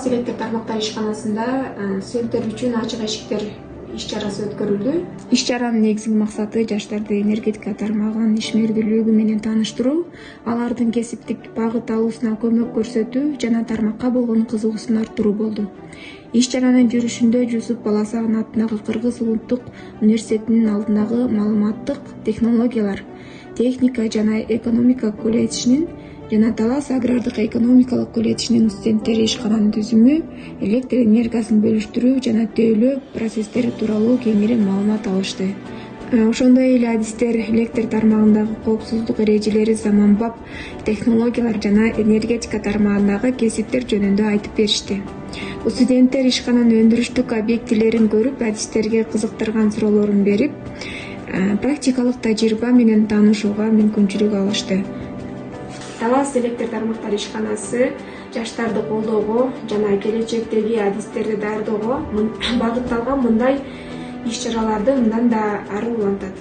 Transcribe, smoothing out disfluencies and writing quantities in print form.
Электр тармактар ишканасында студенттер үчүн ачык эшиктер иш-чарасы өткөрүлдү. Иш-чаранын негизги максаты жаштарды энергетика тармагынын ишмердүүлүгү менен тааныштыруу, алардын кесиптик багыт алуусуна көмөк көрсөтүү жана тармакка болгон кызыгуусун арттыруу болду. Иш-чаранын жүрүшүндө Жусуп Баласагын атындагы Кыргыз улуттук университетинин алдындагы маалыматтык технологиялар, техника жана экономика колледжинин жана Талас агрардык экономикалык колледжинин студенттери ишкананын түзүмү, электр энергиясын бөлүштүрүү жана тейлөө процесстери тууралуу кеңири маалымат алышты. Ошондой эле адистер электр тармагындагы коопсуздук эрежелери, заманбап технологиялар жана энергетика тармагындагы кесиптер жөнүндө айтып беришти. Студенттер ишкананын өндүрүштүк объектилерин көрүп, адистерге кызыктырган суроолорун берип, практикалык тажрыйба менен таанышууга мүмкүнчүлүк алышты. Талас электр тармактар ишканасы жаштарды колдоого жана келечектеги адистерди даярдоого багытталган мындай иш-чараларды мындан да ары улантат.